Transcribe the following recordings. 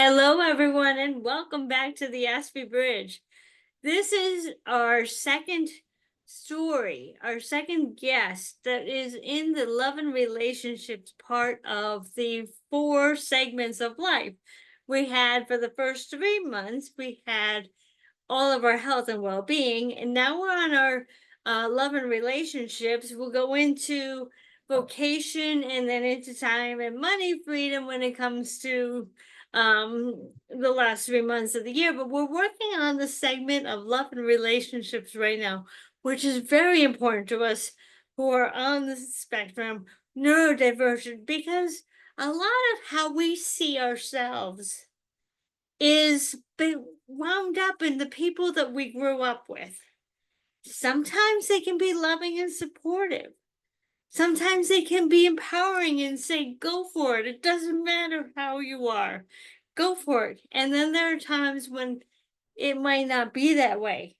Hello, everyone, and welcome back to the Aspie Bridge. This is our second story, our second guest that is in the love and relationships part of the four segments of life. We had for the first 3 months, we had all of our health and well-being, and now we're on our love and relationships. We'll go into vocation and then into time and money freedom when it comes to the last 3 months of the year. But we're working on the segment of love and relationships right now, which is very important to us who are on the spectrum, neurodivergent, because a lot of how we see ourselves is wound up in the people that we grew up with. Sometimes they can be loving and supportive. Sometimes they can be empowering and say, go for it. It doesn't matter how you are. Go for it. And then there are times when it might not be that way.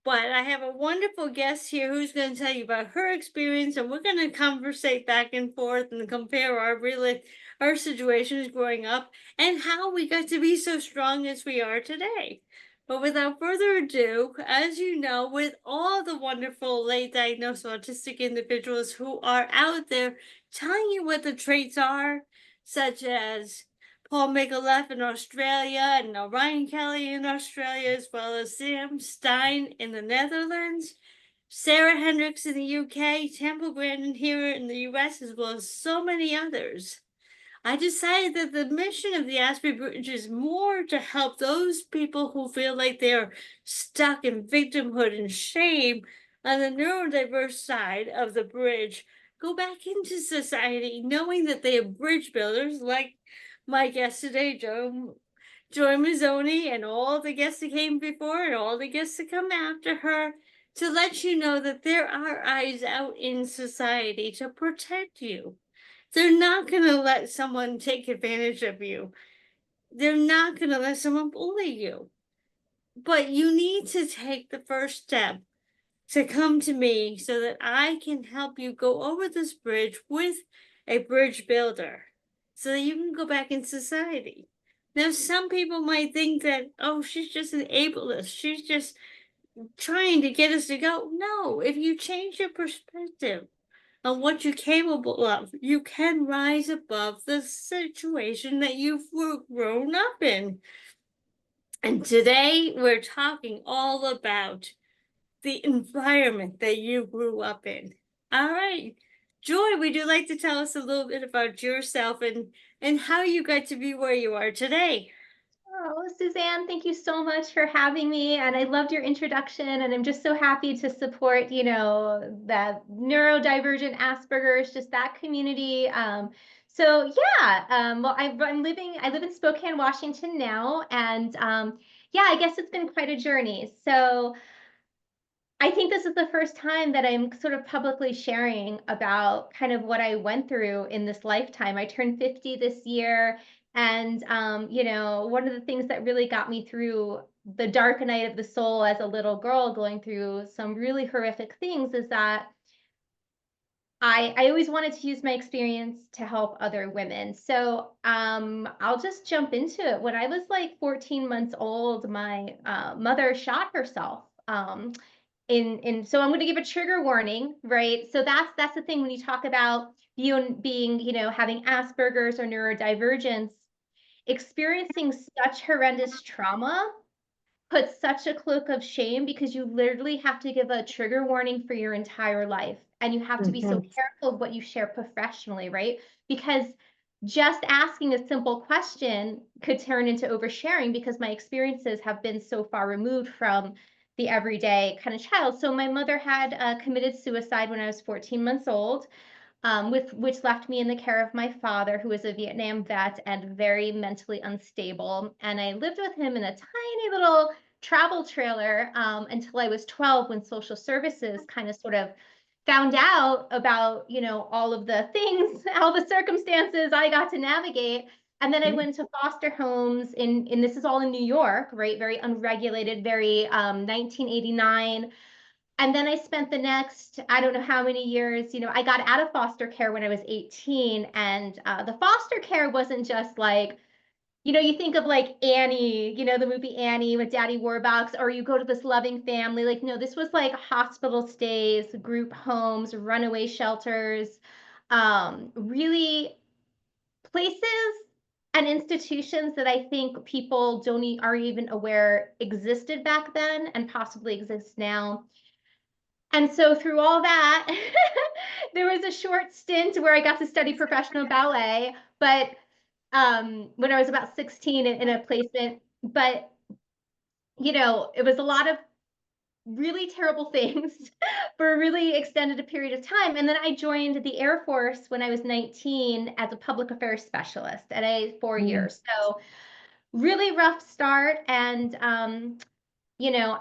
But I have a wonderful guest here who's going to tell you about her experience, and we're going to conversate back and forth and compare our situations growing up and how we got to be so strong as we are today. But without further ado, as you know, with all the wonderful late diagnosed autistic individuals who are out there telling you what the traits are, such as Paul Micallef in Australia and Ryan Kelly in Australia, as well as Sam Stein in the Netherlands, Sarah Hendricks in the UK, Temple Grandin here in the US, as well as so many others. I decided that the mission of the Aspie Bridge is more to help those people who feel like they're stuck in victimhood and shame on the neurodiverse side of the bridge go back into society, knowing that they are bridge builders like my guest today, Joy Mizzoni, and all the guests that came before and all the guests that come after her, to let you know that there are eyes out in society to protect you. They're not going to let someone take advantage of you. They're not going to let someone bully you. But you need to take the first step to come to me so that I can help you go over this bridge with a bridge builder so that you can go back in society. Now, some people might think that, oh, she's just an ableist. She's just trying to get us to go. No, if you change your perspective on what you're capable of, you can rise above the situation that you've grown up in. And today we're talking all about the environment that you grew up in. All right. Joy, would you like to tell us a little bit about yourself and how you got to be where you are today? Oh, Suzanne, thank you so much for having me. And I loved your introduction. And I'm just so happy to support, that neurodivergent Asperger's, just that community. Well, I live in Spokane, Washington now. And yeah, I guess it's been quite a journey. So I think this is the first time that I'm sort of publicly sharing about kind of what I went through in this lifetime. I turned 50 this year. And, one of the things that really got me through the dark night of the soul as a little girl going through some really horrific things is that I always wanted to use my experience to help other women. So I'll just jump into it. When I was like 14 months old, my mother shot herself. So I'm going to give a trigger warning, right? So that's the thing when you talk about you being, having Asperger's or neurodivergence, experiencing such horrendous trauma puts such a cloak of shame because you literally have to give a trigger warning for your entire life. And you have to be so Mhm. careful of what you share professionally, right? Because just asking a simple question could turn into oversharing because my experiences have been so far removed from the everyday kind of child. So my mother had committed suicide when I was 14 months old, with which left me in the care of my father, who was a Vietnam vet and very mentally unstable. And I lived with him in a tiny little travel trailer until I was 12, when social services kind of sort of found out about, all of the things, all the circumstances I got to navigate. And then I went to foster homes in this is all in New York, right? Very unregulated, very 1989. And then I spent the next, I don't know how many years, I got out of foster care when I was 18. And the foster care wasn't just like You think of like Annie, the movie Annie with Daddy Warbucks, or you go to this loving family. Like, no, this was like hospital stays, group homes, runaway shelters, really places and institutions that I think people are even aware existed back then and possibly exist now. And so through all that, there was a short stint where I got to study professional ballet, but when I was about 16 in a placement. But it was a lot of really terrible things for a really extended period of time. And then I joined the Air Force when I was 19 as a public affairs specialist at 4 years. So really rough start. And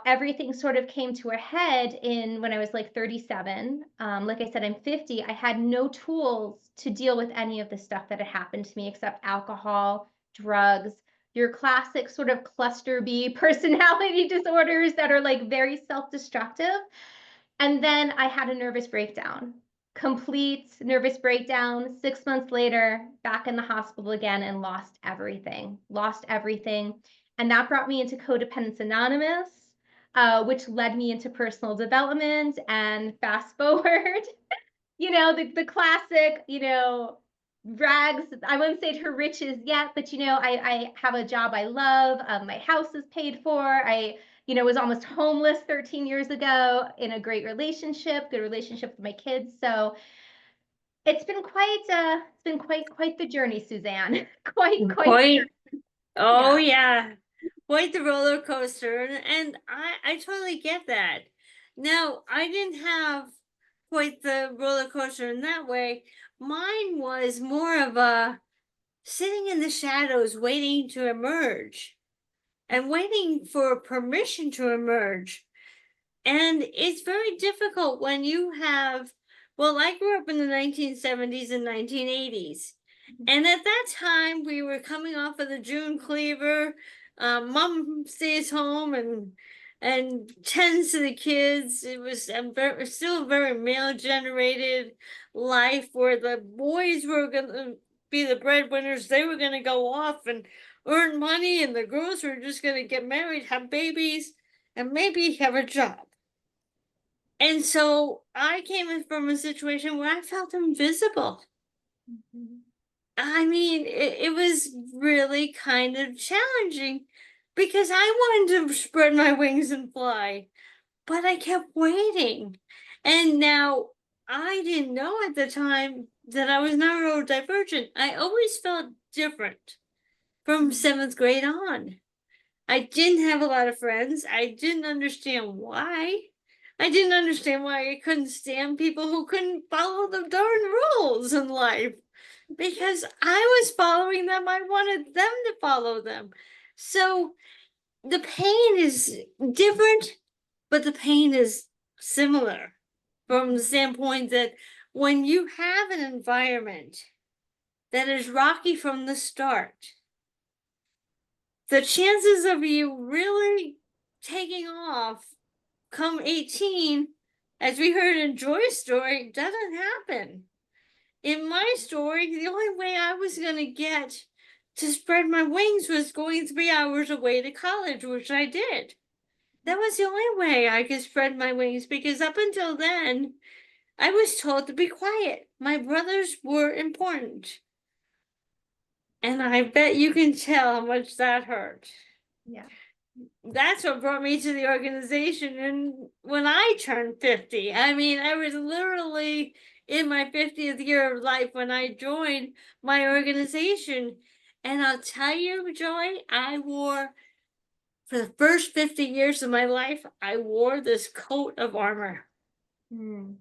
everything sort of came to a head when I was like 37. Like I said, I'm 50. I had no tools to deal with any of the stuff that had happened to me except alcohol, drugs, your classic sort of cluster B personality disorders that are like very self-destructive. And then I had a nervous breakdown, complete nervous breakdown. 6 months later, back in the hospital again and lost everything. And that brought me into Codependence Anonymous, which led me into personal development. And fast forward, the classic, rags. I wouldn't say to riches yet, but I have a job I love. My house is paid for. I was almost homeless 13 years ago in a great relationship, good relationship with my kids. So it's been quite the journey, Suzanne. Quite the Quite, journey. oh Yeah. yeah, quite the roller coaster. And I totally get that. Now, I didn't have quite the roller coaster in that way. Mine was more of a sitting in the shadows, waiting to emerge and waiting for permission to emerge. And it's very difficult when you have, well, I grew up in the 1970s and 1980s. And at that time, we were coming off of the June Cleaver. Mom stays home and tends to the kids. It was still a very male generated life where the boys were going to be the breadwinners. They were going to go off and earn money, and the girls were just going to get married, have babies, and maybe have a job. And so I came from a situation where I felt invisible. Mhm. I mean, it was really kind of challenging because I wanted to spread my wings and fly, but I kept waiting. And now I didn't know at the time that I was neurodivergent. I always felt different from seventh grade on. I didn't have a lot of friends. I didn't understand why. I didn't understand why I couldn't stand people who couldn't follow the darn rules in life because I was following them. I wanted them to follow them. So the pain is different, but the pain is similar from the standpoint that when you have an environment that is rocky from the start, the chances of you really taking off come 18, as we heard in Joy's story, doesn't happen. In my story, the only way I was going to get to spread my wings was going 3 hours away to college, which I did. That was the only way I could spread my wings because up until then, I was told to be quiet. My brothers were important. And I bet you can tell how much that hurt. Yeah. That's what brought me to the organization. And when I turned 50, I mean, I was literally in my 50th year of life when I joined my organization. And I'll tell you, Joy, for the first 50 years of my life, I wore this coat of armor. Mm.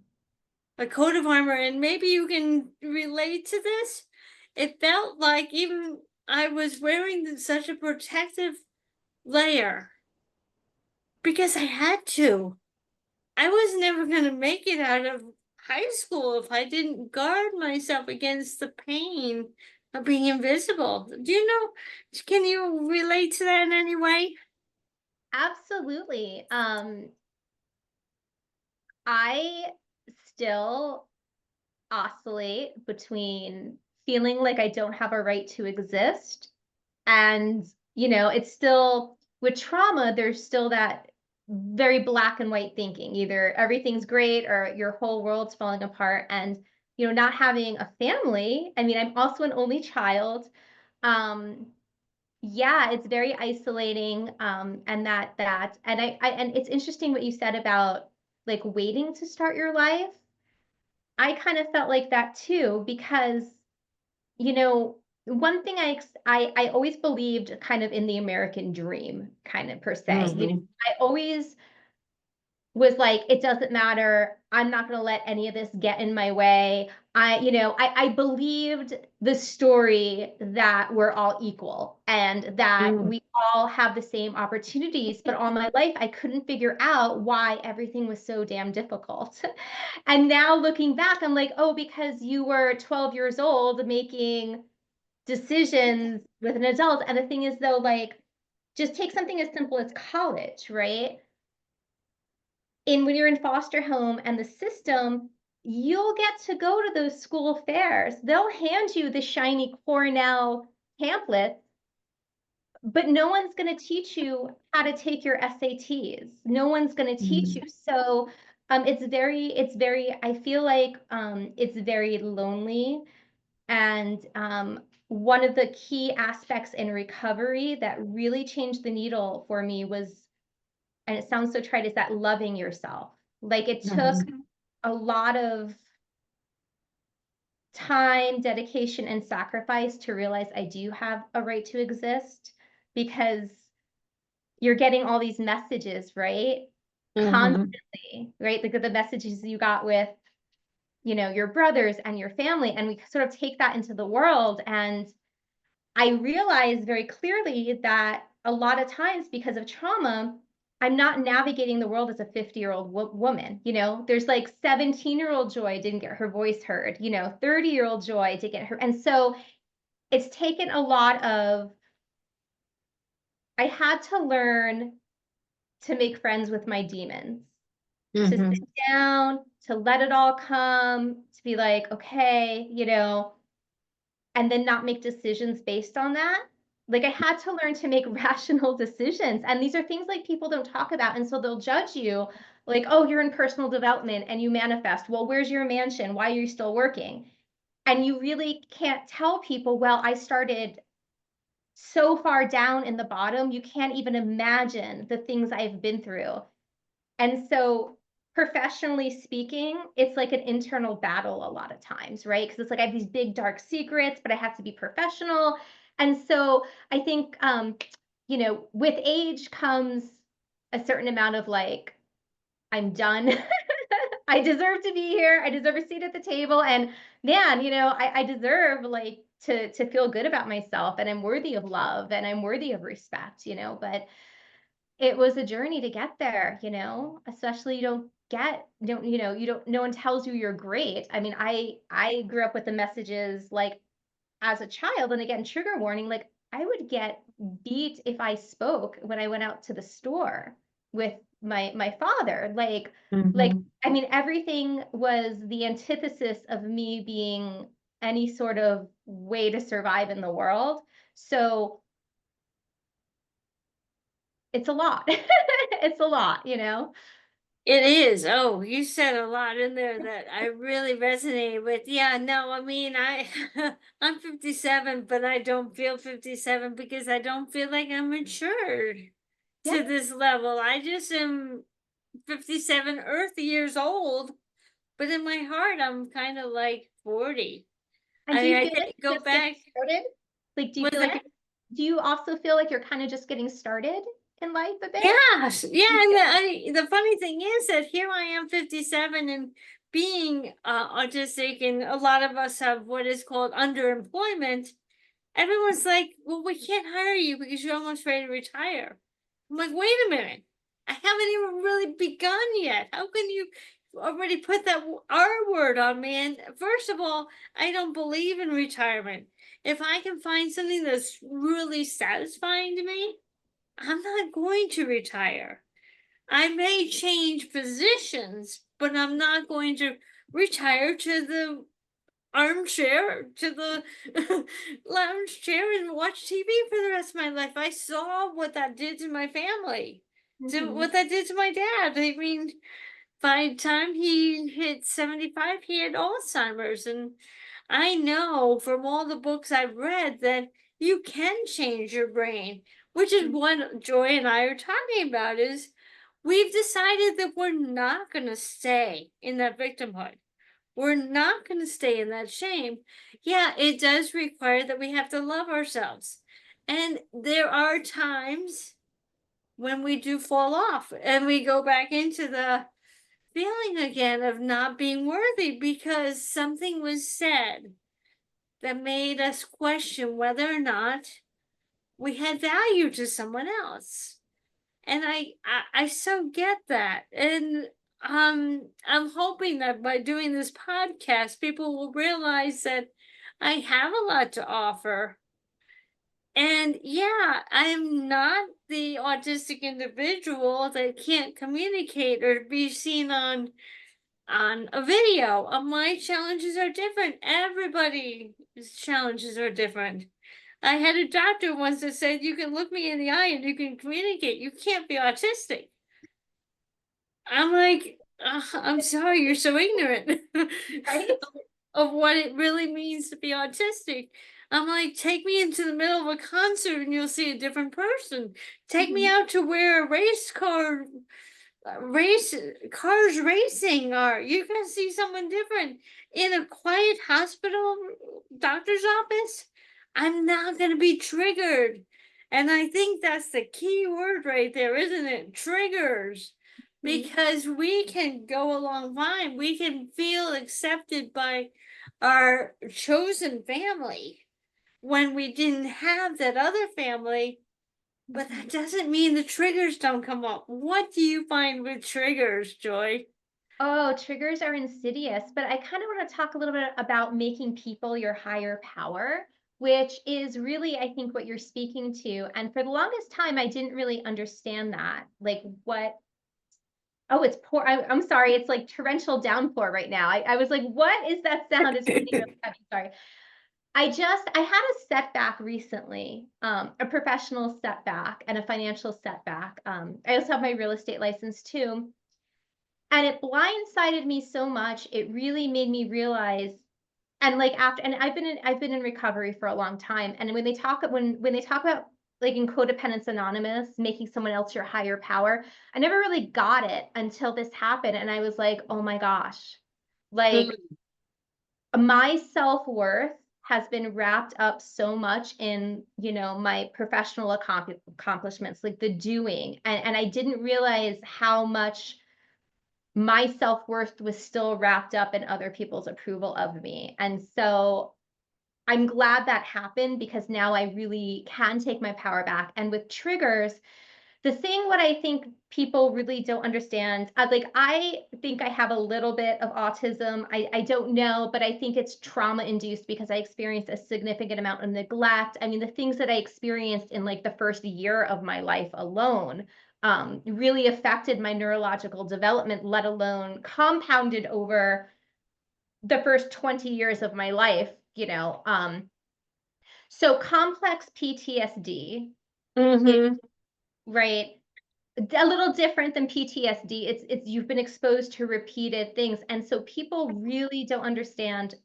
A coat of armor. And maybe you can relate to this. It felt like even I was wearing such a protective layer because I had to. I was never going to make it out of high school if I didn't guard myself against the pain of being invisible. Do you know? Can you relate to that in any way? Absolutely. I still oscillate between feeling like I don't have a right to exist And, it's still with trauma, there's still that very black and white thinking. Either everything's great or your whole world's falling apart. And, not having a family. I mean, I'm also an only child. Um, yeah, it's very isolating. And and it's interesting what you said about like waiting to start your life. I kind of felt like that too, because one thing I always believed kind of in the American dream, kind of per se. Mhm. I always was like, it doesn't matter. I'm not going to let any of this get in my way. I believed the story that we're all equal and that Mm. we all have the same opportunities. But all my life, I couldn't figure out why everything was so damn difficult. And now looking back, I'm like, oh, because you were 12 years old making decisions with an adult. And the thing is, though, like, just take something as simple as college, right? When you're in foster home and the system, you'll get to go to those school fairs. They'll hand you the shiny Cornell pamphlet, but no one's going to teach you how to take your SATs. No one's going to teach you. So I feel like it's very lonely. And one of the key aspects in recovery that really changed the needle for me was, and it sounds so trite, is that loving yourself. Like it took Mhm. a lot of time, dedication, and sacrifice to realize I do have a right to exist, because you're getting all these messages, right? Mhm. Constantly, right? The messages you got with, your brothers and your family. And we sort of take that into the world. And I realized very clearly that a lot of times, because of trauma, I'm not navigating the world as a 50-year-old woman. There's like 17-year-old Joy didn't get her voice heard, 30-year-old Joy did get her. And so it's taken a lot of, I had to learn to make friends with my demons, to sit Mhm. down, to let it all come, to be like, okay, and then not make decisions based on that. Like I had to learn to make rational decisions. And these are things like people don't talk about. And so they'll judge you like, oh, you're in personal development and you manifest. Well, where's your mansion? Why are you still working? And you really can't tell people, well, I started so far down in the bottom, you can't even imagine the things I've been through. And so, professionally speaking, it's like an internal battle a lot of times, right? Because it's like I have these big dark secrets, but I have to be professional. And so, I think, with age comes a certain amount of like, I'm done. I deserve to be here. I deserve a seat at the table. And man, I deserve like to feel good about myself, and I'm worthy of love and I'm worthy of respect, but it was a journey to get there, especially you don't, no one tells you you're great. I mean, I grew up with the messages like as a child, and again, trigger warning, like I would get beat if I spoke when I went out to the store with my father. Like Mhm. I mean, everything was the antithesis of me being any sort of way to survive in the world. So it's a lot. It's a lot. It is. Oh, you said a lot in there that I really resonated with. Yeah, no, I mean, I'm 57, but I don't feel 57 because I don't feel like I'm matured Yeah. to this level. I just am 57 Earth years old, but in my heart, I'm kind of like 40. And I do mean, you I feel like can't go you're just getting back. started? Like, do you What's feel like that? do you also feel like you're kind of just getting started in life a bit? Yes, yeah, You and feel- the funny thing is that here I am, 57, and being autistic, and a lot of us have what is called underemployment. Everyone's like, "Well, we can't hire you because you're almost ready to retire." I'm like, "Wait a minute, I haven't even really begun yet. How can you already put that R word on me?" And first of all, I don't believe in retirement. If I can find something that's really satisfying to me, I'm not going to retire. I may change positions, but I'm not going to retire to the armchair to the lounge chair and watch TV for the rest of my life. I saw what that did to my family, to Mhm. what that did to my dad. I mean, by the time he hit 75, he had Alzheimer's. And I know from all the books I've read that you can change your brain, which is Mhm. what Joy and I are talking about is we've decided that we're not going to stay in that victimhood. We're not going to stay in that shame. Yeah, it does require that we have to love ourselves. And there are times when we do fall off and we go back into the feeling again of not being worthy because something was said that made us question whether or not we had value to someone else. And I so get that. And I'm hoping that by doing this podcast, people will realize that I have a lot to offer. And yeah, I'm not the autistic individual that can't communicate or be seen on a video. My challenges are different. Everybody's challenges are different. I had a doctor once that said, "You can look me in the eye and you can communicate. You can't be autistic." I'm like, I'm sorry, you're so ignorant Right? of what it really means to be autistic. I'm like, take me into the middle of a concert and you'll see a different person. Take me Mhm. out to where a race car race cars racing are. You can see someone different in a quiet hospital doctor's office. I'm not going to be triggered. And I think that's the key word right there, isn't it? Triggers. Mhm. Because we can go along fine. We can feel accepted by our chosen family when we didn't have that other family, but that Mhm. doesn't mean the triggers don't come up. What do you find with triggers, Joy? Oh, triggers are insidious, but I kind of want to talk a little bit about making people your higher power, which is really, I think, what you're speaking to. And for the longest time, I didn't really understand that. Like, what? Oh, it's pour. I'm sorry. It's like torrential downpour right now. I was like, what is that sound? It's raining really heavy. Sorry. I had a setback recently, a professional setback and a financial setback. I also have my real estate license too. And it blindsided me so much. It really made me realize, and like after, and I've been in recovery for a long time. And when they talk about like in Codependence Anonymous, making someone else your higher power, I never really got it until this happened. And I was like, oh my gosh, like Mm, my self-worth has been wrapped up so much in, my professional accomplishments, like the doing. And I didn't realize how much my self-worth was still wrapped up in other people's approval of me. And so I'm glad that happened because now I really can take my power back. And with triggers, the thing what I think people really don't understand, like I think I have a little bit of autism. I don't know, but I think it's trauma induced because I experienced a significant amount of neglect. I mean, the things that I experienced in like the first year of my life alone really affected my neurological development, let alone compounded over the first 20 years of my life. So complex PTSD is mm-hmm. right. A little different than PTSD. It's you've been exposed to repeated things. And so people really don't understand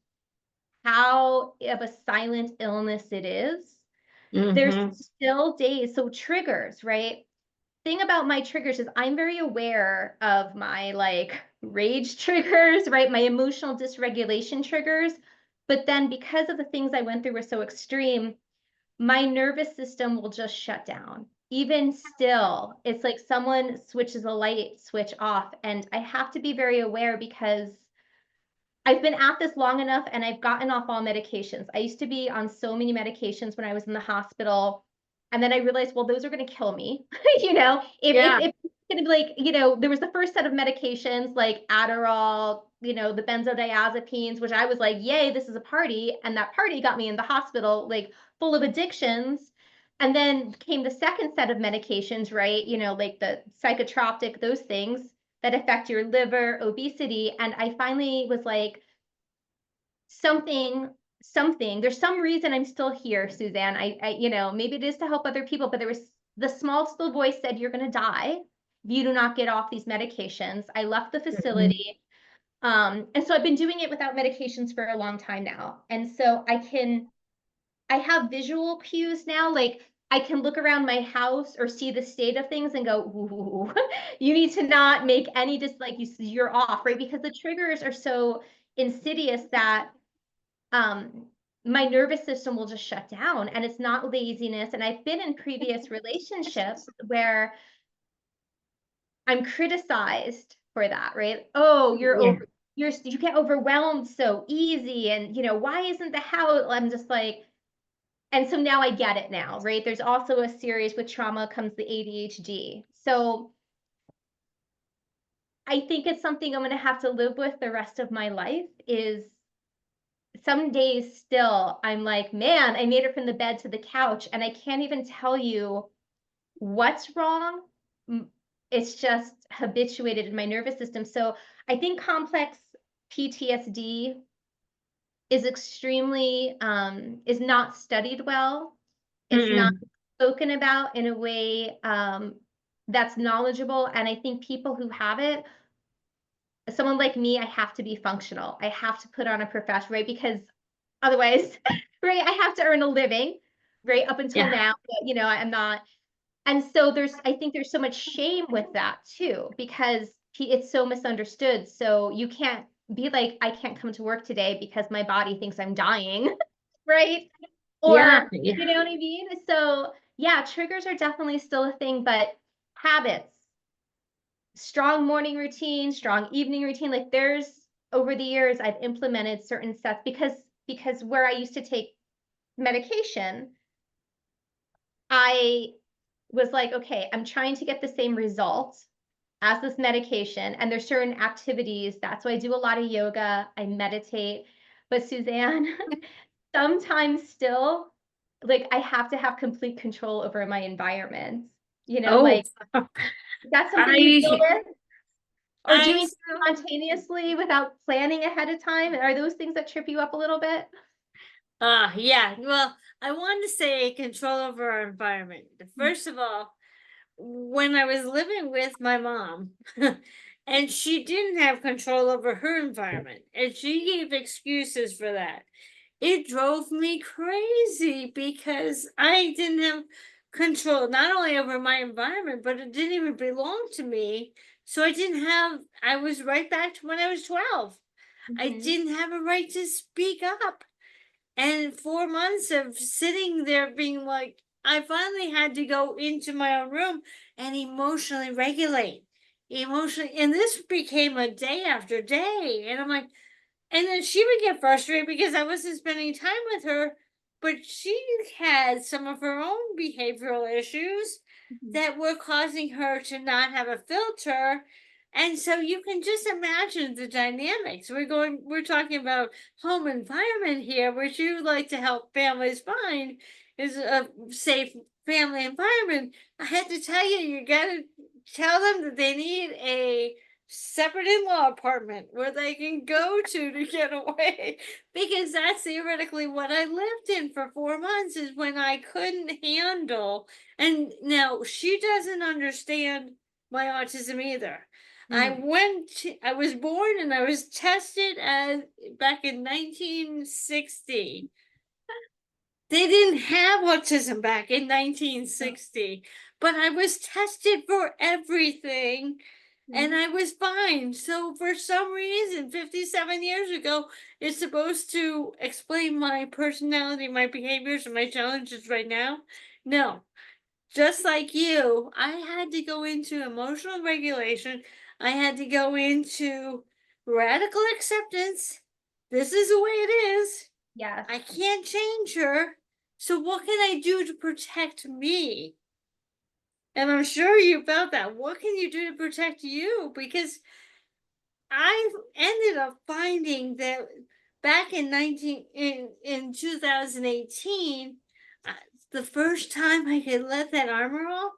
how of a silent illness it is. There's Mm-hmm. still days, so triggers, right? Thing about my triggers is I'm very aware of my like rage triggers, right? My emotional dysregulation triggers. But then because of the things I went through were so extreme, my nervous system will just shut down. Even still, it's like someone switches a light switch off. And I have to be very aware because I've been at this long enough and I've gotten off all medications. I used to be on so many medications when I was in the hospital. And then I realized, well, those are going to kill me. Yeah. If it's going to be like, there was the first set of medications like Adderall, the benzodiazepines, which I was like, yay, this is a party. And that party got me in the hospital, like full of addictions. And then came the second set of medications, right? Like the psychotropic, those things that affect your liver, obesity. And I finally was like, something, there's some reason I'm still here, Suzanne. Maybe it is to help other people, but there was the small little voice said, you're going to die if you do not get off these medications. I left the facility. And so I've been doing it without medications for a long time now. And so I have visual cues now. Like I can look around my house or see the state of things and go, ooh, you need to not make any you're off, right? Because the triggers are so insidious that my nervous system will just shut down, and it's not laziness. And I've been in previous relationships where I'm criticized for that, right? Oh, you get overwhelmed so easy. And, why isn't the house? I'm just like, and so now I get it now, right? There's also a series with trauma comes the ADHD. So I think it's something I'm going to have to live with the rest of my life. Is some days still, I'm like, man, I made it from the bed to the couch and I can't even tell you what's wrong. It's just habituated in my nervous system. So I think complex PTSD is extremely, is not studied well. It's not spoken about in a way that's knowledgeable. And I think people who have it, someone like me, I have to be functional. I have to put on a profession, right? Because otherwise, right, I have to earn a living, right? Up until Yeah. now, but, I'm not. And so I think there's so much shame with that too, because it's so misunderstood. So you can't be like, I can't come to work today because my body thinks I'm dying, right? Yeah. Or, you know what I mean? So yeah, triggers are definitely still a thing, but habits, strong morning routine, strong evening routine, like over the years, I've implemented certain sets because where I used to take medication, I was like, okay, I'm trying to get the same result as this medication. And there's certain activities. That's why I do a lot of yoga. I meditate. But Suzanne, sometimes still, like I have to have complete control over my environment. Oh, Like that's something you deal I, with, or I, doing spontaneously without planning ahead of time. Are those things that trip you up a little bit? yeah. Well, I want to say control over our environment. First of all, when I was living with my mom, and she didn't have control over her environment, and she gave excuses for that. It drove me crazy because I didn't have control not only over my environment, but it didn't even belong to me. So I was right back to when I was 12. I didn't have a right to speak up. And 4 months of sitting there being like, I finally had to go into my own room and emotionally regulate. And this became a day after day. And I'm like, and then she would get frustrated because I wasn't spending time with her, but she had some of her own behavioral issues that were causing her to not have a filter. And so you can just imagine the dynamics. We're talking about home environment here, which you like to help families find is a safe family environment. I had to tell you, you got to tell them that they need a separate in-law apartment where they can go to get away, because that's theoretically what I lived in for 4 months, is when I couldn't handle. And now she doesn't understand my autism either. I was born and I was tested as back in 1960. They didn't have autism back in 1960, but I was tested for everything and I was fine. So for some reason, 57 years ago, it's supposed to explain my personality, my behaviors, and my challenges right now. No, just like you, I had to go into emotional regulation. I had to go into radical acceptance. This is the way it is. Yes. I can't change her. So what can I do to protect me? And I'm sure you felt that. What can you do to protect you? Because I ended up finding that back in 2018, the first time I could let that armor off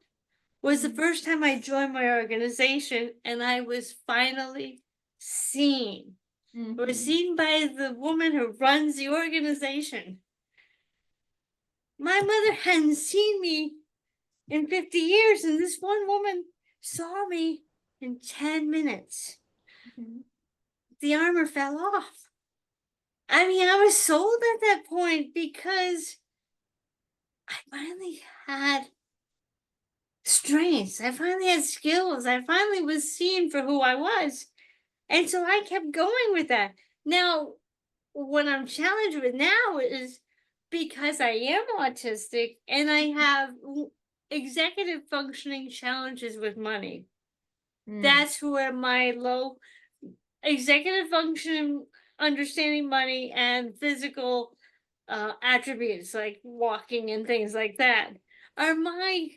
was the first time I joined my organization and I was finally seen. It was Mm-hmm. seen by the woman who runs the organization. My mother hadn't seen me in 50 years, and this one woman saw me in 10 minutes. Mm-hmm. The armor fell off. I mean, I was sold at that point because I finally had strengths. I finally had skills. I finally was seen for who I was. And so I kept going with that. Now, what I'm challenged with now is because I am autistic and I have executive functioning challenges with money. Mm. That's where my low executive function, understanding money, and physical attributes like walking and things like that are my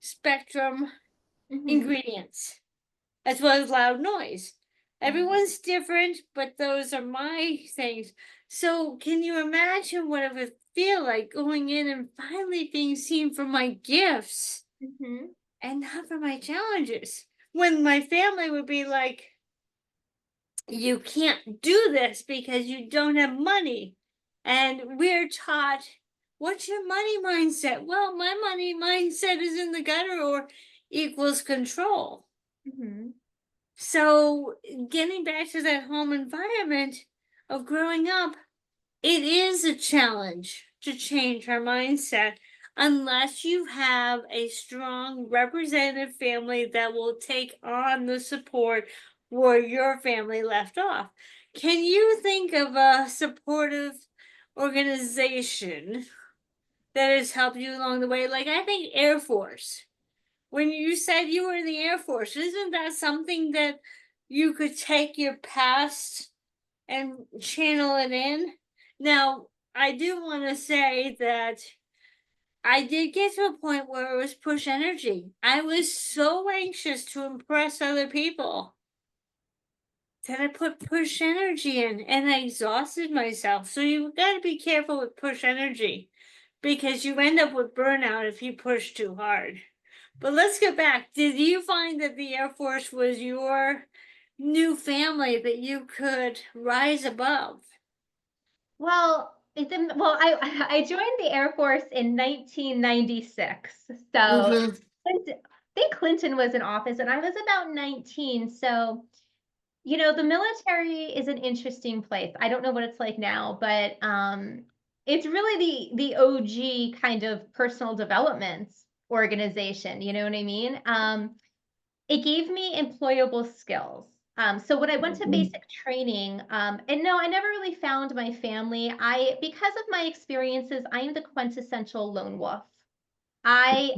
spectrum Mm-hmm. ingredients, as well as loud noise. Right. Everyone's different, but those are my things. So, can you imagine what it would feel like going in and finally being seen for my gifts Mm-hmm. and not for my challenges? When my family would be like, you can't do this because you don't have money. And we're taught, what's your money mindset? Well, my money mindset is in the gutter or equals control. Mm-hmm. So, getting back to that home environment of growing up, it is a challenge to change our mindset unless you have a strong representative family that will take on the support where your family left off. Can you think of a supportive organization that has helped you along the way? Like, I think Air Force. When you said you were in the Air Force, isn't that something that you could take your past and channel it in? Now, I do want to say that I did get to a point where it was push energy. I was so anxious to impress other people that I put push energy in and I exhausted myself. So you got to be careful with push energy because you end up with burnout if you push too hard. But let's get back. Did you find that the Air Force was your new family that you could rise above? Well, it didn't. Well, I joined the Air Force in 1996. So Mm-hmm. I think Clinton was in office, and I was about 19. So the military is an interesting place. I don't know what it's like now, but it's really the OG kind of personal development organization. You know what I mean? It gave me employable skills. So when I went to basic training, and no, I never really found my family. Because of my experiences, I am the quintessential lone wolf. I,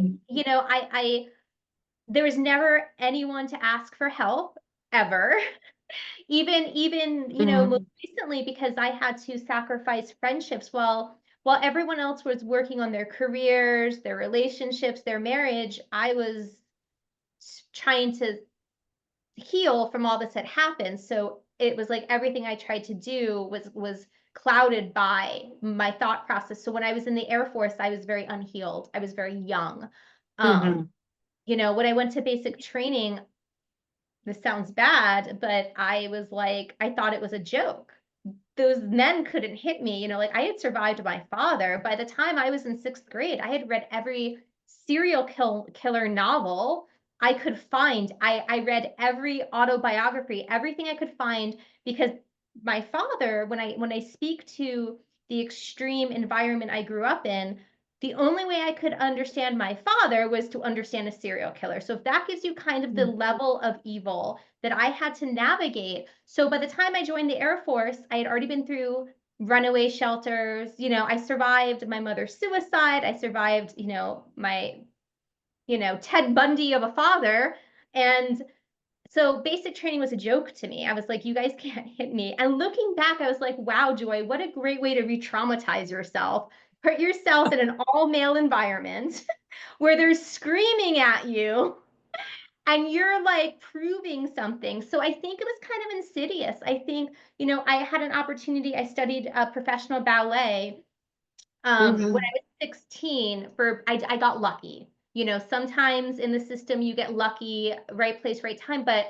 there was never anyone to ask for help ever. Even most Mm-hmm. recently, because I had to sacrifice friendships while everyone else was working on their careers, their relationships, their marriage. I was trying to heal from all this had happened. So it was like everything I tried to do was clouded by my thought process. So when I was in the Air Force, I was very unhealed. I was very young. Mm-hmm. When I went to basic training, this sounds bad, but I was like, I thought it was a joke. Those men couldn't hit me. Like I had survived my father. By the time I was in sixth grade, I had read every killer novel I could find. I read every autobiography, everything I could find, because my father, when I speak to the extreme environment I grew up in, the only way I could understand my father was to understand a serial killer. So if that gives you kind of the level of evil that I had to navigate. So by the time I joined the Air Force, I had already been through runaway shelters. I survived my mother's suicide. I survived, my, Ted Bundy of a father. And so basic training was a joke to me. I was like, you guys can't hit me. And looking back, I was like, wow, Joy, what a great way to re-traumatize yourself. Put yourself in an all-male environment where they're screaming at you and you're like proving something. So I think it was kind of insidious. I think, I had an opportunity. I studied professional ballet when Mm-hmm. I was 16. I got lucky. Sometimes in the system you get lucky, right place, right time. But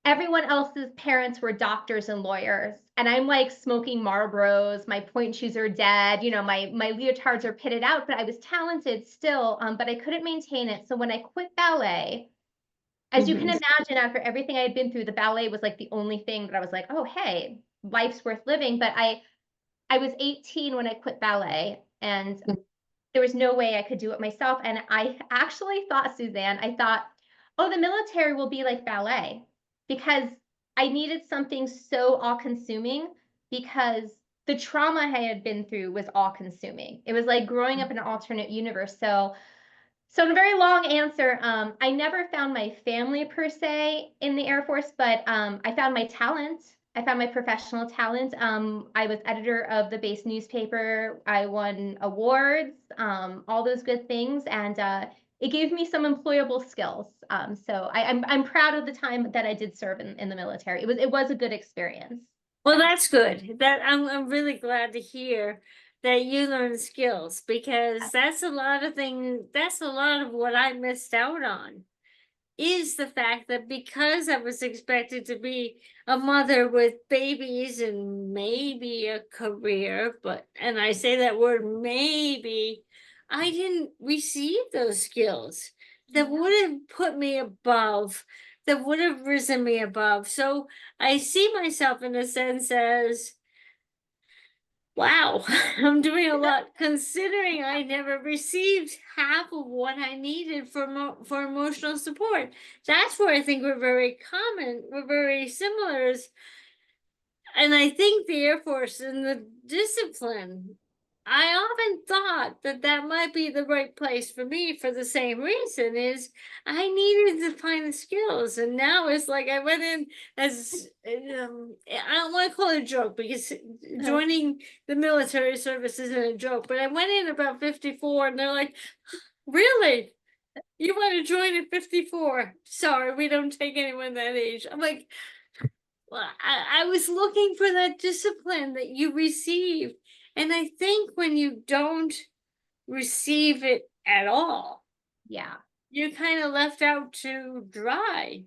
everyone else's parents were doctors and lawyers, and I'm like smoking Marlboros, my point shoes are dead, my leotards are pitted out, but I was talented still, but I couldn't maintain it. So when I quit ballet, as you can Mhm. imagine, after everything I had been through, the ballet was like the only thing that I was like, oh, hey, life's worth living. But I was 18 when I quit ballet, and there was no way I could do it myself. And I actually thought, Suzanne, I thought, oh, the military will be like ballet, because I needed something so all consuming, because the trauma I had been through was all consuming. It was like growing up in an alternate universe. So in a very long answer, I never found my family per se in the Air Force, but I found my talent. I found my professional talent. I was editor of the base newspaper. I won awards, all those good things, and it gave me some employable skills. So I'm proud of the time that I did serve in the military. It was a good experience. Well, Yeah. that's good. That I'm really glad to hear that you learned skills, because that's a lot of things. That's a lot of what I missed out on, is the fact that because I was expected to be a mother with babies and maybe a career, and I say that word maybe, I didn't receive those skills that Yeah. would have put me above, that would have risen me above. So I see myself in a sense as, wow, I'm doing a lot considering I never received half of what I needed for for emotional support. That's where I think we're very common, we're very similar. And I think the Air Force and the discipline, I often thought that that might be the right place for me for the same reason, is I needed to find the skills. And now it's like I went in as, I don't want to call it a joke, because Uh, joining the military service isn't a joke, but I went in about 54 and they're like, really? You want to join at 54? Sorry, we don't take anyone that age. I'm like, well, I was looking for that discipline that you receive. And I think when you don't receive it at all, yeah. you're kind of left out to dry,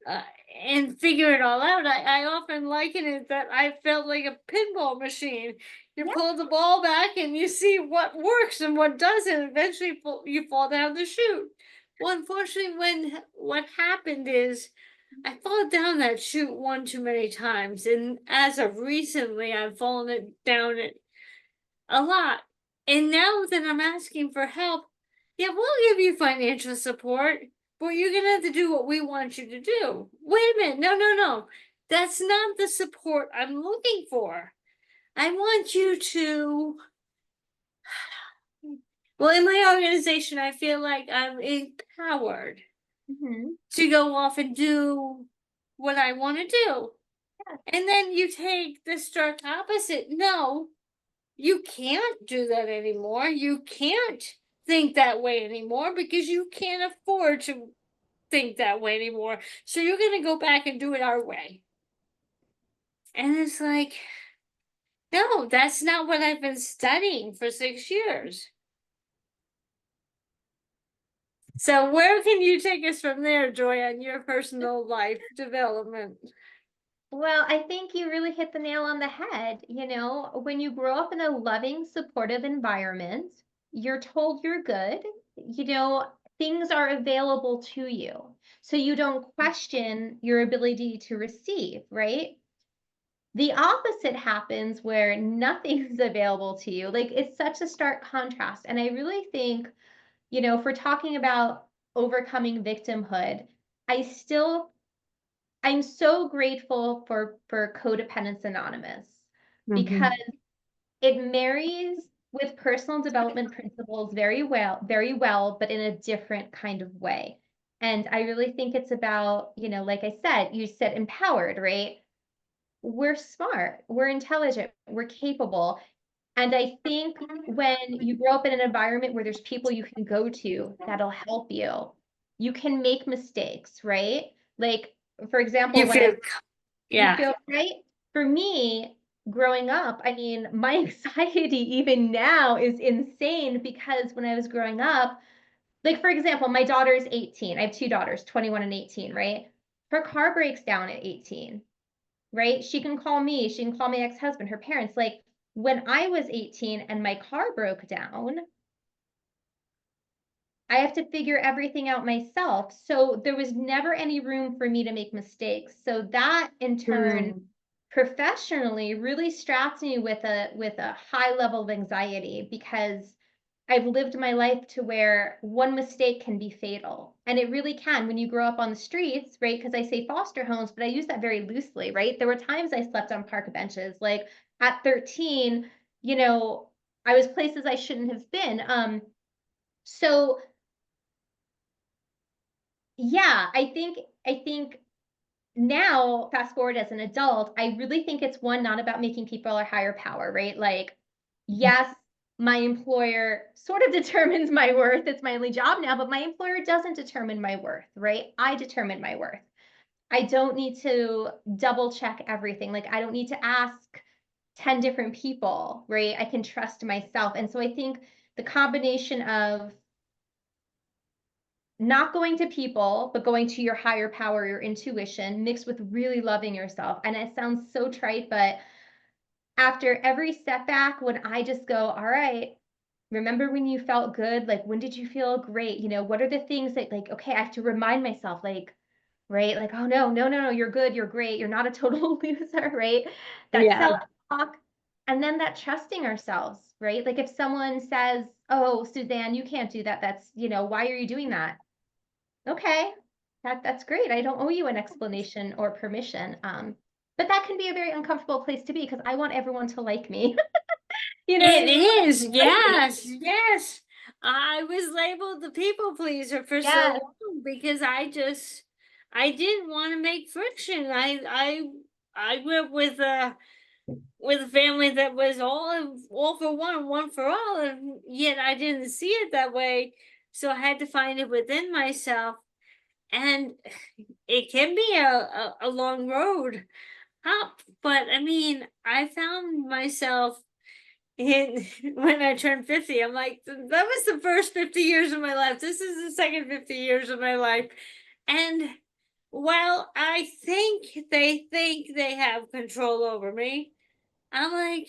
uh, and figure it all out. I often liken it that I felt like a pinball machine. You Yeah. pull the ball back and you see what works and what doesn't. Eventually, you fall down the chute. Well, unfortunately, what happened is I fall down that chute one too many times, and as of recently, I've fallen down it a lot. And now that I'm asking for help, yeah, we'll give you financial support, but you're gonna have to do what we want you to do. Wait a minute, no, no, no. That's not the support I'm looking for. I want you to, well, in my organization, I feel like I'm empowered Hmm. to go off and do what I want to do. And then you take the stark opposite. No, you can't do that anymore. You can't think that way anymore because you can't afford to think that way anymore. So you're going to go back and do it our way. And it's like, no, that's not what I've been studying for 6 years. So where can you take us from there, Joy, on your personal life development? Well, I think you really hit the nail on the head. When you grow up in a loving, supportive environment, you're told you're good, things are available to you. So you don't question your ability to receive, right? The opposite happens where nothing's available to you. Like, it's such a stark contrast. And I really think, if we're talking about overcoming victimhood, I still I'm so grateful for Codependence Anonymous, because Mhm. it marries with personal development principles very well, but in a different kind of way. And I really think it's about, like I said, you said empowered, right? We're smart, we're intelligent, we're capable. And I think when you grow up in an environment where there's people you can go to that'll help you, you can make mistakes, right? Like, for example, You when I feel, you yeah. feel right? For me, growing up, I mean, my anxiety even now is insane, because when I was growing up, like, for example, my daughter is 18. I have two daughters, 21 and 18, right? Her car breaks down at 18, right? She can call me, she can call my ex-husband, her parents. Like when I was 18 and my car broke down, I have to figure everything out myself. So there was never any room for me to make mistakes. So that in turn Mm. professionally really strapped me with a high level of anxiety because I've lived my life to where one mistake can be fatal. And it really can when you grow up on the streets, right? Because I say foster homes, but I use that very loosely, right? There were times I slept on park benches. Like at 13, you know, I was places I shouldn't have been. So yeah, I think now, fast forward as an adult, I really think it's one, not about making people a higher power, right? Like, yes, my employer sort of determines my worth. It's my only job now, but my employer doesn't determine my worth, right? I determine my worth. I don't need to double check everything. Like, I don't need to ask 10 different people, right? I can trust myself. And so I think the combination of not going to people, but going to your higher power, your intuition, mixed with really loving yourself. And it sounds so trite, but after every setback, when I just go, all right, remember when you felt good? Like, when did you feel great? You know, what are the things that, like, okay, I have to remind myself, like, right? Like, oh, no, no, no, no, you're good, you're great, you're not a total loser, right? That Yeah. self talk. And then that trusting ourselves, right? Like, if someone says, oh, Suzanne, you can't do that, that's, why are you doing that? Okay, that's great. I don't owe you an explanation or permission. But that can be a very uncomfortable place to be because I want everyone to like me. You know what I It mean? is, Like me. yes, yes. I was labeled the people pleaser for so Yes. long because I didn't want to make friction. I grew up with a family that was all for one for all, and yet I didn't see it that way. So I had to find it within myself, and it can be a long road up. But I mean, I found myself in when I turned 50, I'm like, that was the first 50 years of my life. This is the second 50 years of my life. And while I think they have control over me, I'm like,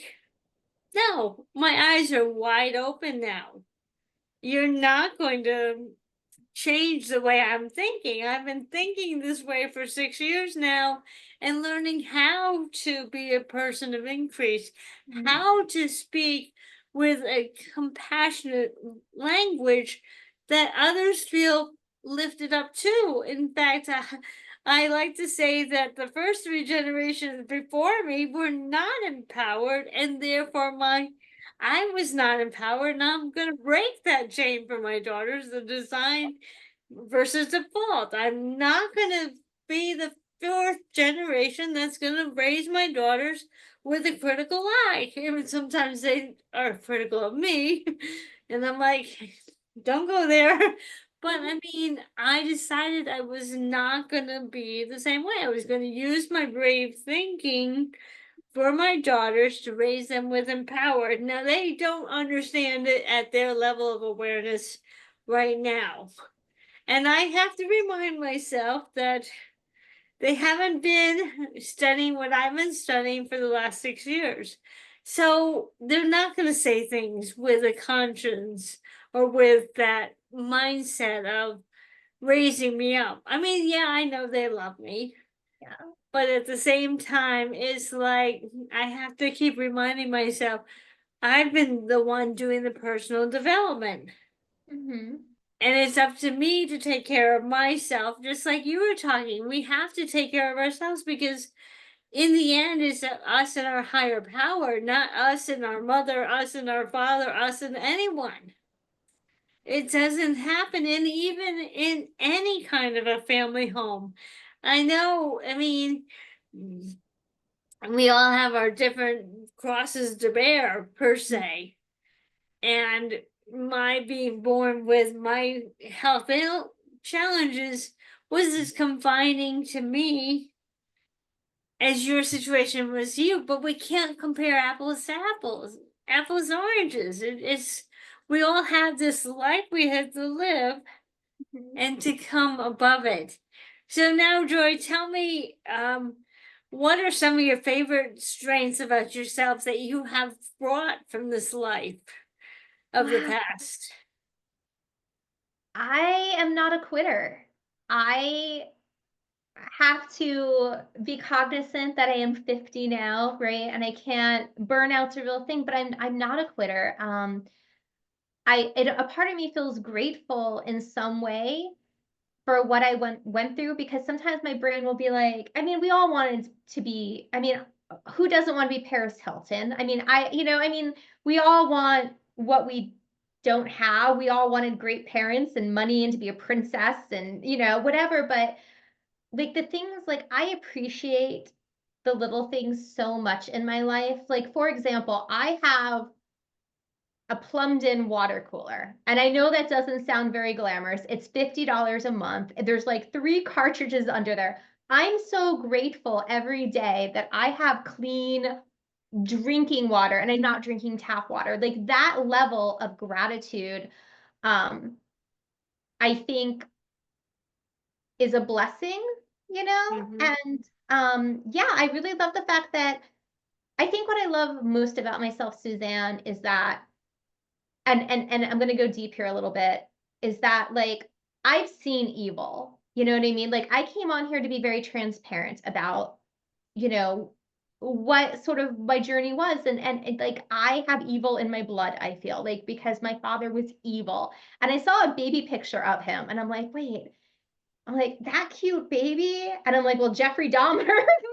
no, my eyes are wide open now. You're not going to change the way I'm thinking. I've been thinking this way for 6 years now and learning how to be a person of increase, Mhm. how to speak with a compassionate language that others feel lifted up too. In fact, I like to say that the first three generations before me were not empowered, and therefore I was not empowered, and I'm going to break that chain for my daughters. The design versus default. I'm not going to be the fourth generation that's going to raise my daughters with a critical eye. Even sometimes they are critical of me, and I'm like, don't go there. But I mean, I decided I was not going to be the same way. I was going to use my brave thinking for my daughters to raise them with empowered. Now, they don't understand it at their level of awareness right now. And I have to remind myself that they haven't been studying what I've been studying for the last 6 years. So they're not going to say things with a conscience or with that mindset of raising me up. I mean, yeah, I know they love me, Yeah. but at the same time, it's like I have to keep reminding myself I've been the one doing the personal development. Hmm. And it's up to me to take care of myself, just like you were talking. We have to take care of ourselves because, in the end, it's us and our higher power, not us and our mother, us and our father, us and anyone. It doesn't happen even in any kind of a family home. I know, I mean, we all have our different crosses to bear, per se. And my being born with my health challenges was as confining to me as your situation was you, but we can't compare apples to apples, apples to oranges. It's we all have this life we have to live Hmm. and to come above it. So now, Joy, tell me, what are some of your favorite strengths about yourself that you have brought from this life of the Wow. past? I am not a quitter. I have to be cognizant that I am 50 now, right? And I can't burnout's a real thing, but I'm not a quitter. A part of me feels grateful in some way for what I went through, because sometimes my brain will be like, I mean, we all wanted to be, I mean, who doesn't want to be Paris Hilton? I mean, I mean, we all want what we don't have. We all wanted great parents and money and to be a princess and, whatever. But like the things, like I appreciate the little things so much in my life. Like, for example, I have a plumbed in water cooler. And I know that doesn't sound very glamorous. It's $50 a month. There's like 3 cartridges under there. I'm so grateful every day that I have clean drinking water and I'm not drinking tap water. Like that level of gratitude, um, I think is a blessing, you know? Hmm. And yeah, I really love the fact that I think what I love most about myself, Suzanne, is that and I'm gonna go deep here a little bit, is that like I've seen evil. You know what I mean? Like I came on here to be very transparent about, you know, what sort of my journey was. And like I have evil in my blood, I feel like, because my father was evil. And I saw a baby picture of him and I'm like, wait, I'm like, that cute baby? And I'm like, well, Jeffrey Dahmer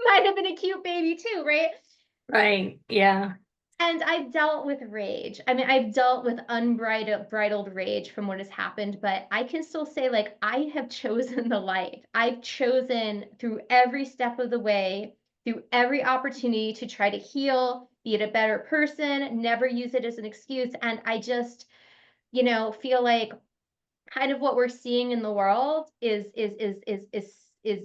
might have been a cute baby too, right? Right. Yeah. And I've dealt with rage. I mean, I've dealt with unbridled rage from what has happened, but I can still say, like, I have chosen the light. I've chosen through every step of the way, through every opportunity to try to heal, be it a better person, never use it as an excuse. And I just, feel like kind of what we're seeing in the world is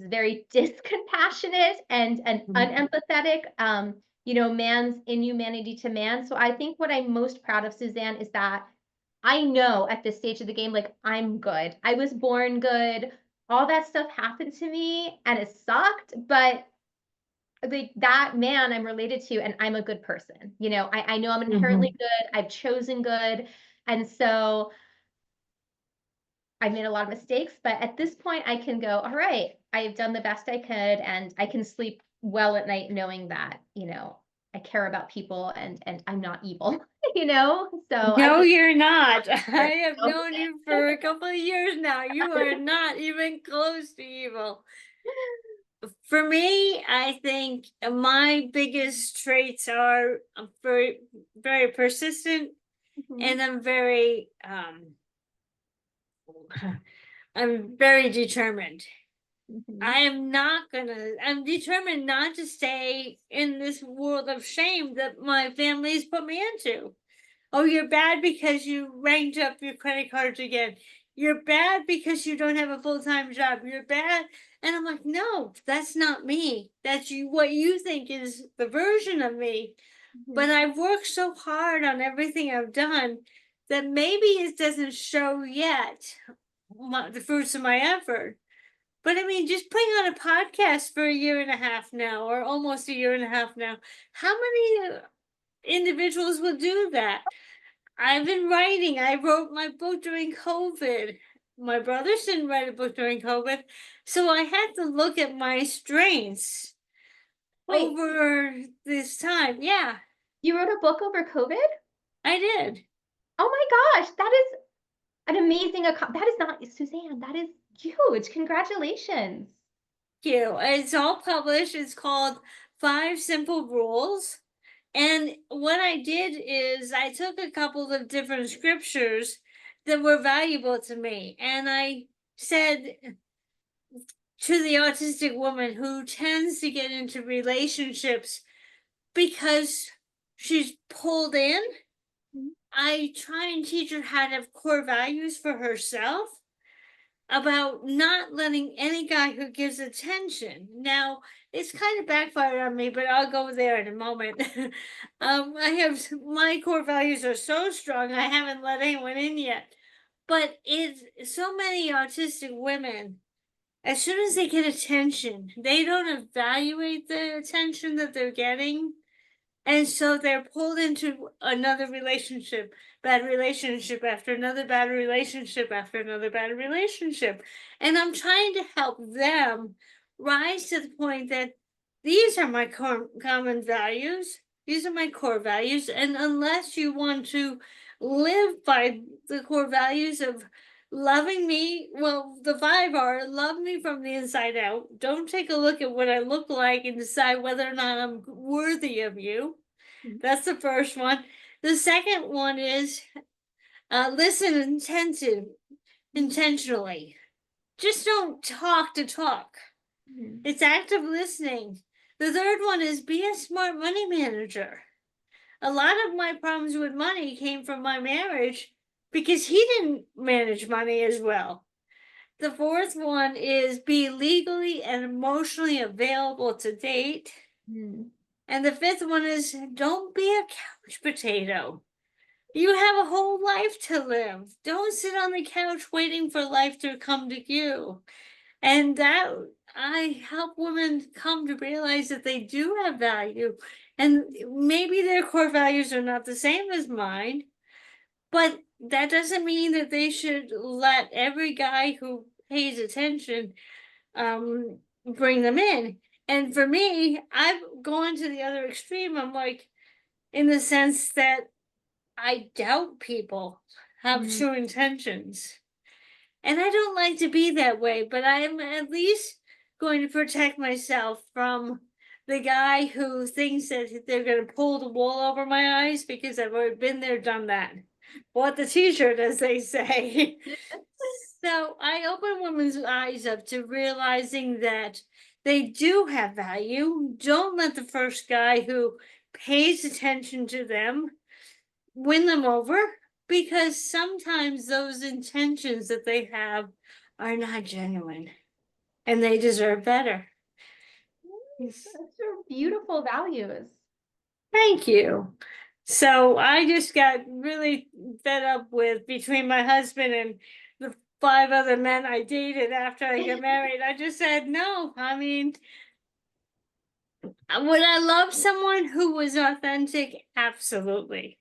very discompassionate and Mhm. unempathetic. Man's inhumanity to man. So I think what I'm most proud of, Suzanne, is that I know at this stage of the game, like I'm good. I was born good. All that stuff happened to me and it sucked, but like that man I'm related to, and I'm a good person. I know I'm inherently Mhm. good. I've chosen good. And so I made a lot of mistakes, but at this point I can go, all right, I've done the best I could and I can sleep well at night knowing that, I care about people and I'm not evil, So I'm No, just you're not. I there. have known you for a couple of years now. You are not even close to evil. For me, I think my biggest traits are I'm very, very persistent, Mhm, and I'm very determined. mhm, I'm determined not to stay in this world of shame that my family's put me into. Oh, you're bad because you ranked up your credit cards again. You're bad because you don't have a full-time job. You're bad. And I'm like, no, that's not me. That's you, what you think is the version of me. mhm, But I've worked so hard on everything I've done that maybe it doesn't show yet the fruits of my effort. But I mean, just putting on a podcast for a year and a half now, or almost a year and a half now, how many individuals will do that? I've been writing. I wrote my book during COVID. My brothers didn't write a book during COVID. So I had to look at my strengths Wait, over this time. Yeah, you wrote a book over COVID? I did. Oh my gosh, that is an amazing that is not Suzanne, that is huge. Congratulations. Thank you. It's all published. It's called Five Simple Rules. And what I did is I took a couple of different scriptures that were valuable to me. And I said to the autistic woman who tends to get into relationships because she's pulled in, Mhm, I try and teach her how to have core values for herself about not letting any guy who gives attention. Now, it's kind of backfired on me, but I'll go there in a moment. I have my core values are so strong, I haven't let anyone in yet. But it's so many autistic women as soon as they get attention, they don't evaluate the attention that they're getting. And so they're pulled into another relationship, bad relationship after another bad relationship after another bad relationship. And I'm trying to help them rise to the point that these are my common values. These are my core values. And unless you want to live by the core values of loving me, well, the five are love me from the inside out. Don't take a look at what I look like and decide whether or not I'm worthy of you. That's the first one. The second one is listen intentionally. Just don't talk to talk. It's active listening. The third one is be a smart money manager. A lot of my problems with money came from my marriage because he didn't manage money as well. The fourth one is be legally and emotionally available to date. And the fifth one is don't be a couch potato. You have a whole life to live. Don't sit on the couch waiting for life to come to you. And that I help women come to realize that they do have value. And maybe their core values are not the same as mine, but that doesn't mean that they should let every guy who pays attention bring them in. And for me, I've gone to the other extreme. I'm like, in the sense that I doubt people have true intentions. And I don't like to be that way, but I'm at least going to protect myself from the guy who thinks that they're going to pull the wool over my eyes because I've already been there, done that. Bought the t-shirt, as they say. So I open women's eyes up to realizing that they do have value. Don't let the first guy who pays attention to them win them over, because sometimes those intentions that they have are not genuine and they deserve better. Those are beautiful values. Thank you. So I just got really fed up with, between my husband and the 5 other men I dated after I got married. I just said, no, I mean, would I love someone who was authentic? Absolutely.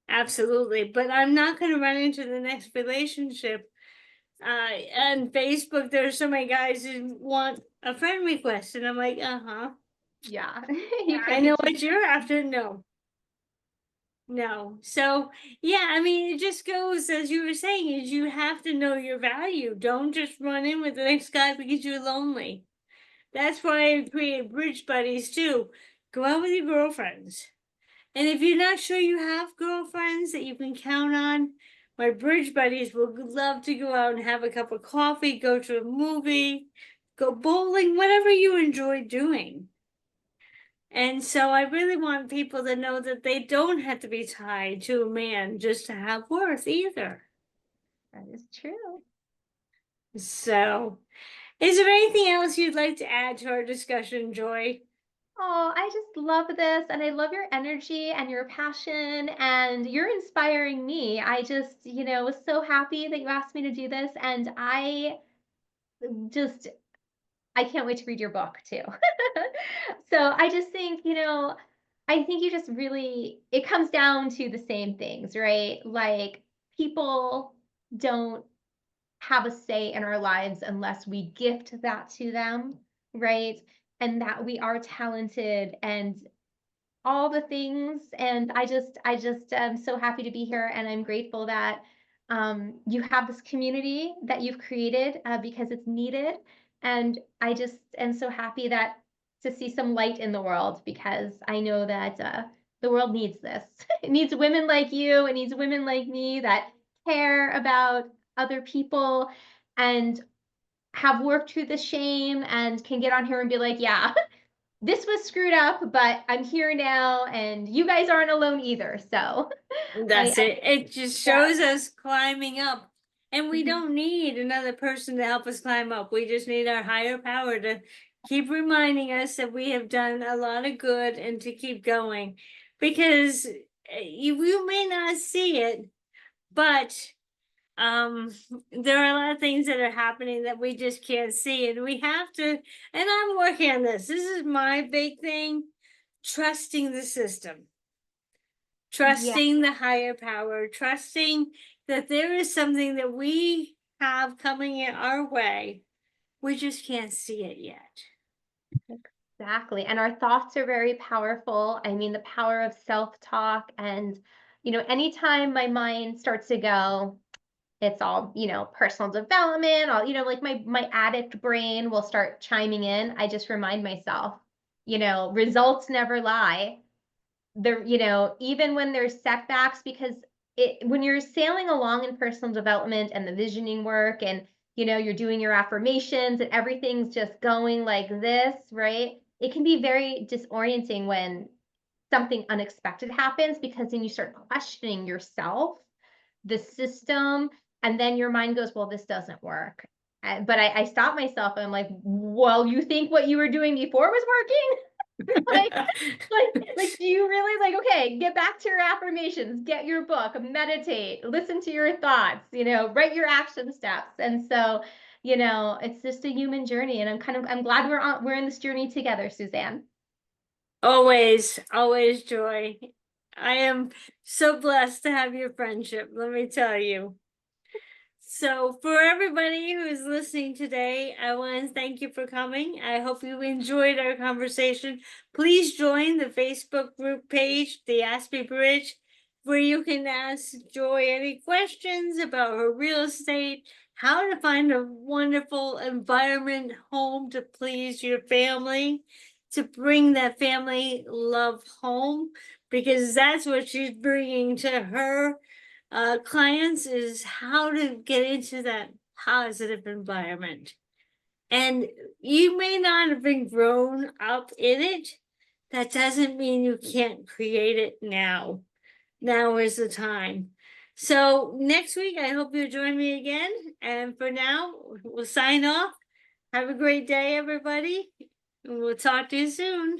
Absolutely. But I'm not going to run into the next relationship. On Facebook, there's so many guys who want a friend request, and I'm like, Yeah. I know what you're after. No, no. So yeah, I mean, it just goes as you were saying, is you have to know your value. Don't just run in with the next guy because you're lonely. That's why I create bridge buddies too. Go out with your girlfriends. And if you're not sure you have girlfriends that you can count on, my bridge buddies will love to go out and have a cup of coffee, go to a movie, go bowling, whatever you enjoy doing. And so I really want people to know that they don't have to be tied to a man just to have worth either. That is true. So, is there anything else you'd like to add to our discussion, Joy? Oh, I just love this. And I love your energy and your passion, and you're inspiring me. I just, was so happy that you asked me to do this. And just, I can't wait to read your book too. So I just think, I think you just really, it comes down to the same things, right? Like people don't have a say in our lives unless we gift that to them, right? And that we are talented and all the things. And I just am so happy to be here, and I'm grateful that you have this community that you've created because it's needed. And I just am so happy that to see some light in the world, because I know that the world needs this. It needs women like you. It needs women like me that care about other people and have worked through the shame and can get on here and be like, yeah, this was screwed up, but I'm here now, and you guys aren't alone either. So That's it. It just yeah. shows us climbing up. And we Mhm. don't need another person to help us climb up. We just need our higher power to keep reminding us that we have done a lot of good and to keep going. Because you may not see it, but there are a lot of things that are happening that we just can't see, and we have to, and I'm working on this. This is my big thing, trusting the system, Yeah. trusting the higher power, trusting that there is something that we have coming in our way. We just can't see it yet. Exactly. And our thoughts are very powerful. I mean, the power of self-talk and, anytime my mind starts to go, it's all, personal development, all, like my addict brain will start chiming in. I just remind myself, results never lie. Even when there's setbacks, because when you're sailing along in personal development and the visioning work, and you're doing your affirmations and everything's just going like this, right? It can be very disorienting when something unexpected happens, because then you start questioning yourself, the system, and then your mind goes, well, this doesn't work. But I stop myself and I'm like, well, you think what you were doing before was working? like, do you really, okay, get back to your affirmations, get your book, meditate, listen to your thoughts, write your action steps. And so, it's just a human journey. And I'm glad we're in this journey together, Suzanne. Always, always, Joy. I am so blessed to have your friendship, let me tell you. So, for everybody who is listening today, I want to thank you for coming. I hope you enjoyed our conversation. Please join the Facebook group page, the Aspie Bridge, where you can ask Joy any questions about her real estate, how to find a wonderful environment home to please your family, to bring that family love home, because that's what she's bringing to her clients, is how to get into that positive environment. And you may not have been grown up in it. That doesn't mean you can't create it now. Now is the time. So next week, I hope you'll join me again. And for now, we'll sign off. Have a great day, everybody. And we'll talk to you soon.